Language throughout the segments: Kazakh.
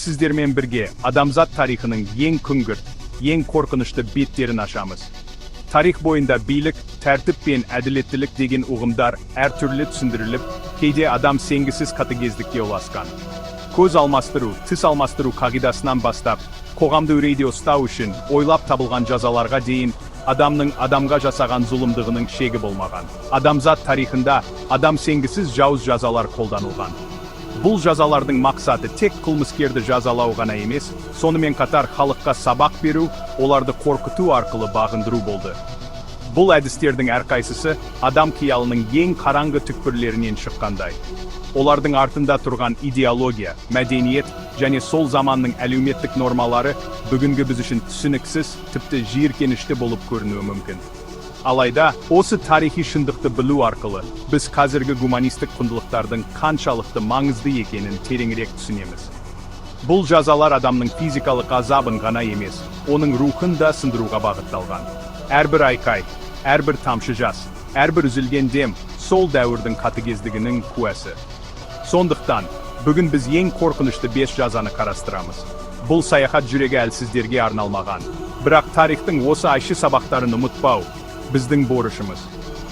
сіздермен бірге адамзат тарихының ең күңгірт, ең қорқынышты беттерін ашамыз. Тарих бойында билік, тәртіп пен әділеттілік деген ұғымдар әртүрлі түсіндіріліп, кейде адам сенгісіз қатыгездікке ұласқан. Көз алмастыру, тіс алмастыру қағидасынан бастап, қоғамды үрейде ұстау үшін ойлап табылған жазаларға дейін адамның адамға жасаған зұлымдығының шегі болмаған. Адамзат тарихында адам сенгісіз жауыз жазалар қолданылған. Бұл жазалардың мақсаты тек қылмыскерді жазалау ғана емес, сонымен қатар халыққа сабақ беру, оларды қорқыту арқылы бағындыру болды. Бұл әдістердің әрқайсысы адам қиялының ең қараңғы түкпірлерінен шыққандай. Олардың артында тұрған идеология, мәдениет және сол заманның әлеуметтік нормалары бүгінгі біз үшін түсініксіз, тіпті жиіркенішті болып көрінуі мүмкін. Алайда, осы тарихи шындықты білу арқылы, біз қазіргі гуманистік құндылықтардың қаншалықты маңызды екенін тереңірек түсінеміз. Бұл жазалар адамның физикалық азабын ғана емес, оның рухын да сындыруға бағытталған. Әрбір айқай, әрбір тамшы жас, әрбір үзілген дем, сол дәуірдің қатыгездігінің куәсі. Сондықтан, бүгін біз ең қорқынышты 5 жазаны қарастырамыз. Бұл саяхат жүрегі әлсіздерге арналмаған. Бірақ тарихтың осы айшы сабақтарын ұмытпау біздің борышымыз.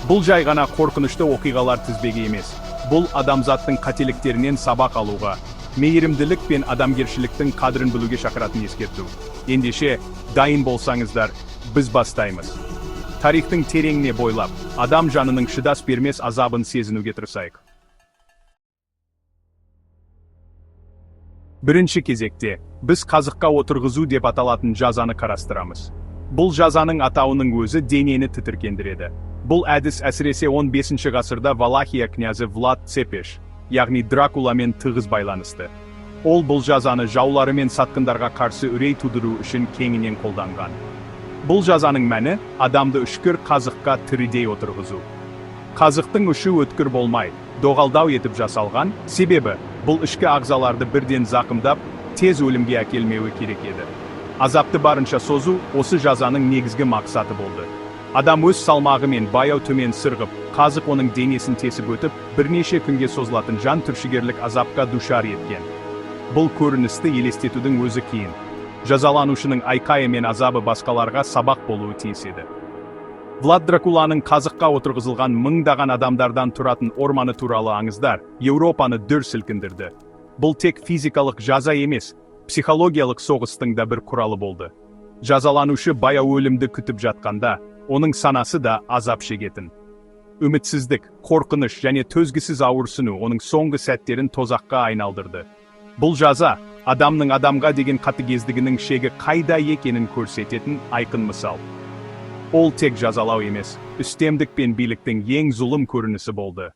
Бұл жай ғана қорқынышты оқиғалар тізбегі емес. Бұл адамзаттың қателіктерінен сабақ алуға, мейірімділік пен адамгершіліктің қадірін білуге шақыратын ескерту. Ендеше, дайын болсаңыздар, біз бастаймыз. Тарихтың тереңіне бойлап, адам жанының шыдас бермес азабын сезінуге тырысайық. Бірінші кезекте, біз қазыққа отырғызу деп аталатын жазаны қарастырамыз. Бұл жазаның атауының өзі денені тітіркендіреді. Бұл әдіс әсіресе 15 ғасырда Валахия князі Влад Цепеш, яғни Дракуламен тығыз байланысты. Ол бұл жазаны жаулары мен сатқындарға қарсы үрей тудыру үшін кеңінен қолданған. Бұл жазаның мәні адамды үшкір қазыққа тірідей отырғызу. Қазықтың ұшы өткір болмай, доғалдау етіп жасалған, себебі бұл ішкі ағзаларды бірден зақымдап, тез өлімге әкелмеуі керек еді. Азапты барынша созу осы жазаның негізгі мақсаты болды. Адам өз салмағымен баяу төмен сырғып, қазық оның денесін тесіп өтіп, бірнеше күнге созылатын жан түршігерлік азапқа душар еткен. Бұл көріністі елестетудің өзі қиын. Жазаланушының айқайы мен азабы басқаларға сабақ болуы тиіс еді. Влад Дракуланың қазыққа отырғызылған мыңдаған адамдардан тұратын орманы туралы аңыздар Еуропаны дүр сілкіндірді. Бұл тек физикалық жаза емес, психологиялық соғыстың да бір құралы болды. Жазаланушы баяу өлімді күтіп жатқанда, оның санасы да азап шегетін. Үмітсіздік, қорқыныш және төзгісіз ауырсыну оның соңғы сәттерін тозаққа айналдырды. Бұл жаза, адамның адамға деген қатыгездігінің шегі қайда екенін көрсететін айқын мысал. Ол тек жазалау емес, үстемдік пен биліктің ең зұлым көрінісі болды.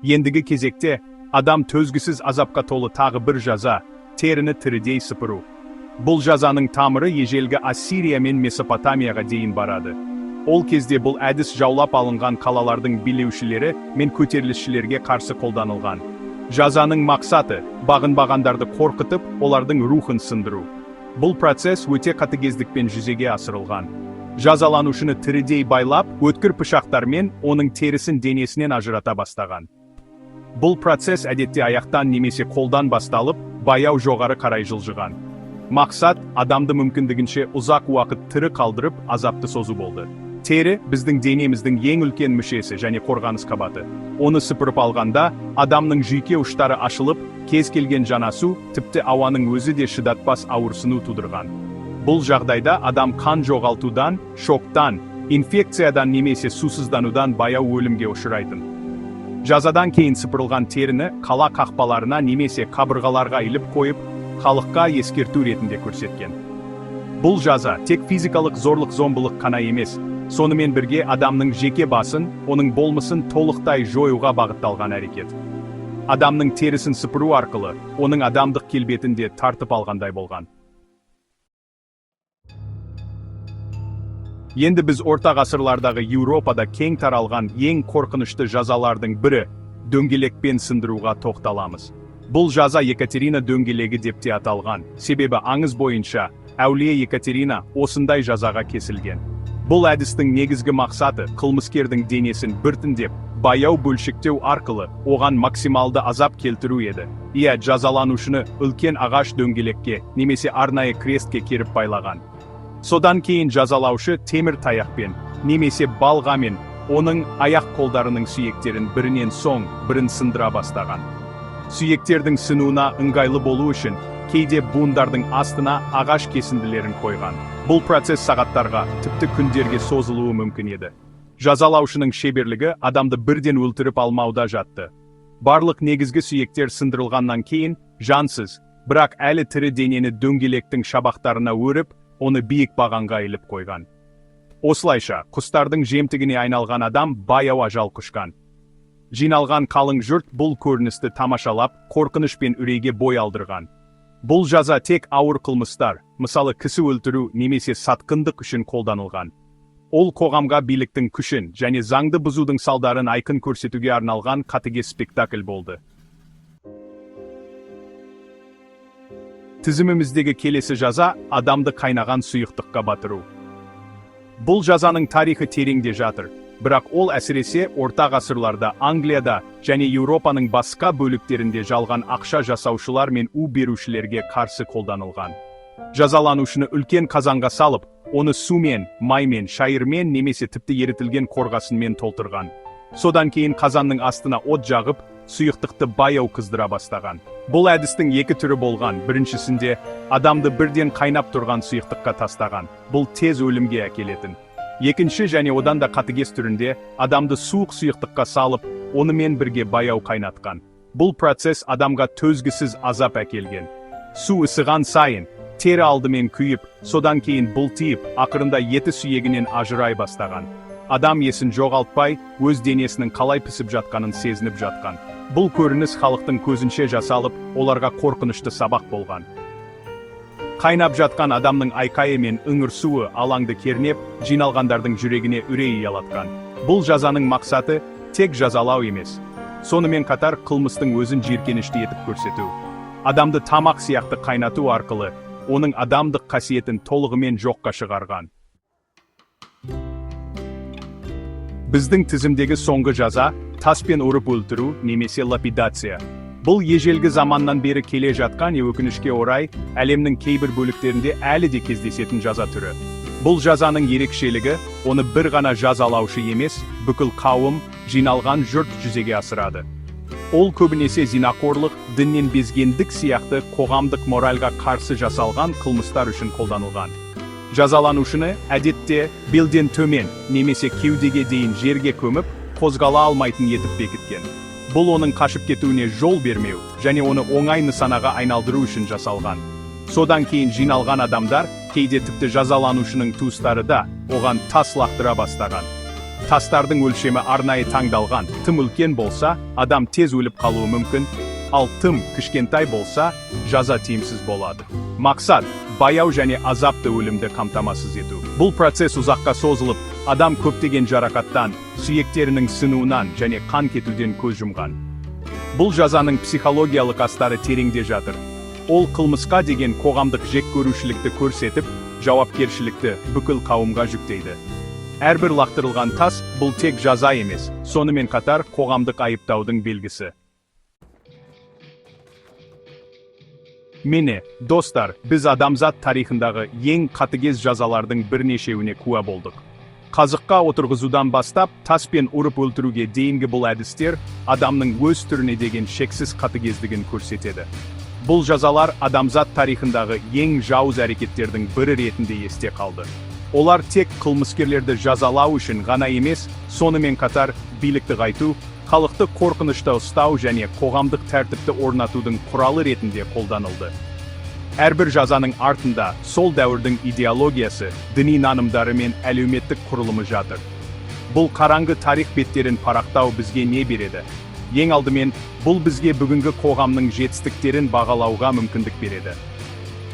Ендігі кезекте, адам төзгісіз азапқа толы тағы бір жаза, теріні тірідей сыпыру. Бұл жазаның тамыры ежелгі Ассирия мен Месопотамияға дейін барады. Ол кезде бұл әдіс жаулап алынған қалалардың билеушілері мен көтерілісшілерге қарсы қолданылған. Жазаның мақсаты бағынбағандарды қорқытып, олардың рухын сындыру. Бұл процесс өте қатыгездікпен жүзеге асырылған. Жазаланушыны тірідей байлап, өткір пышақтармен оның терісін денесінен ажырата бастаған. Бұл процесс әдетте аяқтан немесе қолдан басталып, баяу жоғары қарай жылжыған. Мақсат адамды мүмкіндігінше ұзақ уақыт тірі қалдырып, азапты созу болды. Тері біздің денеміздің ең үлкен мүшесі және қорғаныс қабаты. Оны сыпырып алғанда, адамның жүйке ұштары ашылып, кез келген жанасу, тіпті ауаның өзі де шыдатпас ауырсыну тудырған. Бұл жағдайда адам қан жоғалтудан, шоктан, инфекциядан немесе сусызданудан баяу өлімге ұшырайтын. Жазадан кейін сыпырылған теріні қала қақпаларына немесе қабырғаларға іліп қойып, халыққа ескерту ретінде көрсеткен. Бұл жаза тек физикалық зорлық-зомбылық қана емес, сонымен бірге адамның жеке басын, оның болмысын толықтай жоюға бағытталған әрекет. Адамның терісін сыпыру арқылы, оның адамдық келбетін де тартып алғандай болған. Енді біз орта ғасырлардағы Еуропада кең таралған ең қорқынышты жазалардың бірі, дөңгелекпен сындыруға тоқталамыз. Бұл жаза Екатерина дөңгелегі деп те аталған, себебі аңыз бойынша, әулие Екатерина осындай жазаға кесілген. Бұл әдістің негізгі мақсаты қылмыскердің денесін біртіндеп, баяу бөлшектеу арқылы оған максималды азап келтіру еді. Иә, жазаланушыны үлкен ағаш дөңгелекке немесе арнайы крестке керіп байлаған. Содан кейін жазалаушы темір таяқпен немесе балғамен оның аяқ қолдарының сүйектерін бірінен соң бірін сындыра бастаған. Сүйектердің сынуына ыңғайлы болу үшін кейде буындардың астына ағаш кесінділерін қойған. Бұл процесс сағаттарға, тіпті күндерге созылуы мүмкін еді. Жазалаушының шеберлігі адамды бірден өлтіріп алмауда жатты. Барлық негізгі сүйектер сындырылғаннан кейін, жансыз, бірақ әлі тірі денені дөңгелектің шабақтарына өріп, оны биік бағанға іліп қойған. Осылайша, құстардың жемтігіне айналған адам баяу ажал құшқан. Жиналған қалың жұрт бұл көріністі тамашалап, қорқыныш пен үрейге бой алдырған. Бұл жаза тек ауыр қылмыстар, мысалы кісі өлтіру немесе сатқындық үшін қолданылған. Ол қоғамға биліктің күшін және заңды бұзудың салдарын айқын көрсетуге арналған қатыгез спектакль болды. Тізіміміздегі келесі жаза адамды қайнаған сұйықтыққа батыру. Бұл жазаның тарихы тереңде жатыр, бірақ ол әсіресе орта ғасырларда Англияда және Еуропаның басқа бөліктерінде жалған ақша жасаушылар мен у берушілерге қарсы қолданылған. Жазаланушыны үлкен қазанға салып, оны сумен, маймен, шайырмен немесе тіпті ерітілген қорғасынмен толтырған. Содан кейін қазанның астына от жағып, сұйықтықты баяу қыздыра бастаған. Бұл әдістің екі түрі болған. Біріншісінде адамды бірден қайнап тұрған сұйықтыққа тастаған. Бұл тез өлімге әкелетін. Екінші және одан да қатыгез түрінде адамды суық сұйықтыққа салып, онымен бірге баяу қайнатқан. Бұл процесс адамға төзгісіз азап әкелген. Су ысыған сайын, тері алдымен күйіп, содан кейін бұлтиып, ақырында еті сүйегінен ажырай бастаған. Адам есін жоғалтпай, өз денесінің қалай пісіп жатқанын сезініп жатқан. Бұл көрініс халықтың көзінше жасалып, оларға қорқынышты сабақ болған. Қайнап жатқан адамның айқайы мен ыңыр суы алаңды кернеп, жиналғандардың жүрегіне үрей ұялатқан. Бұл жазаның мақсаты тек жазалау емес. Сонымен қатар қылмыстың өзін жиіркенішті етіп көрсету. Адамды тамақ сияқты қайнату арқылы, оның адамдық қасиетін толығымен жоққа шығарған. Біздің тізімдегі соңғы жаза таспен ұрып өлтіру немесе лапидация. Бұл ежелгі заманнан бері келе жатқан өкінішке орай, әлемнің кейбір бөліктерінде әлі де кездесетін жаза түрі. Бұл жазаның ерекшелігі, оны бір ғана жазалаушы емес, бүкіл қауым, жиналған жұрт жүзеге асырады. Ол көбінесе зинақорлық, діннен безгендік сияқты қоғамдық моральға қарсы жасалған қылмыстар үшін қолданылған. Жазаланушыны әдетте белден төмен немесе кеудеге дейін жерге көміп, қозғала алмайтын етіп бекіткен. Бұл оның қашып кетуіне жол бермеу және оны оңай нысанаға айналдыру үшін жасалған. Содан кейін жиналған адамдар, кейде тіпті жазаланушының туыстары да оған тас лақтыра бастаған. Тастардың өлшемі арнайы таңдалған. Тым үлкен болса, адам тез өліп қалуы мүмкін, ал тым кішкентай болса, жаза тиімсіз болады. Мақсат баяу және азапты өлімді қамтамасыз ету. Бұл процесс ұзаққа созылып, адам көптеген жарақаттан, сүйектерінің сынуынан және қан кетуден көз жұмған. Бұл жазаның психологиялық астары тереңде жатыр. Ол қылмысқа деген қоғамдық жеккөрушілікті көрсетіп, жауапкершілікті бүкіл қауымға жүктейді. Әрбір лақтырылған тас бұл тек жаза емес, сонымен қатар қоғамдық айыптаудың белгісі. Міне, достар, біз адамзат тарихындағы ең қатыгез жазалардың бірнешеуіне куә болдық. Қазыққа отырғызудан бастап, таспен ұрып өлтіруге дейінгі бұл әдістер адамның өз түріне деген шексіз қатыгездігін көрсетеді. Бұл жазалар адамзат тарихындағы ең жауыз әрекеттердің бірі ретінде есте қалды. Олар тек қылмыскерлерді жазалау үшін ғана емес, сонымен қатар билікті қайту, халықты қорқынышта ұстау және қоғамдық тәртіпті орнатудың құралы ретінде қолданылды. Әрбір жазаның артында сол дәуірдің идеологиясы, діни нанымдары мен әлеуметтік құрылымы жатыр. Бұл қараңғы тарих беттерін парақтау бізге не береді? Ең алдымен, бұл бізге бүгінгі қоғамның жетістіктерін бағалауға мүмкіндік береді.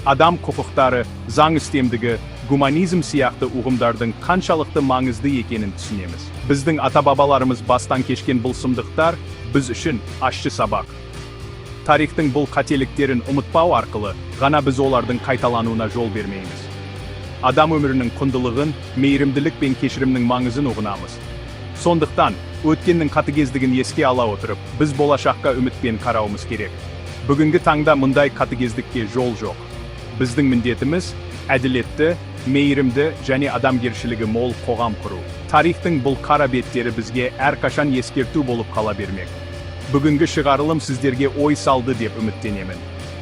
Адам құқықтары, заң үстемдігі, гуманизм сияқты ұғымдардың қаншалықты маңызды екенін түсінеміз. Біздің ата-бабаларымыз бастан кешкен бұл сұмдықтар біз үшін ащы сабақ. Тарихтың бұл қателіктерін ұмытпау арқылы ғана біз олардың қайталануына жол бермейміз. Адам өмірінің құндылығын, мейірімділік пен кешірімнің маңызын ұғынамыз. Сондықтан, Өткеннің қатыгездігін еске ала отырып, біз болашаққа үмітпен қарауымыз керек. Бүгінгі таңда мұндай қатыгездікке жол жоқ. Біздің міндетіміз әділетті, мейірімді және адамгершілігі мол қоғам құру. Тарихтың бұл қара беттері бізге әрқашан ескерту болып қала бермек. Бүгінгі шығарылым сіздерге ой салды деп үміттенемін.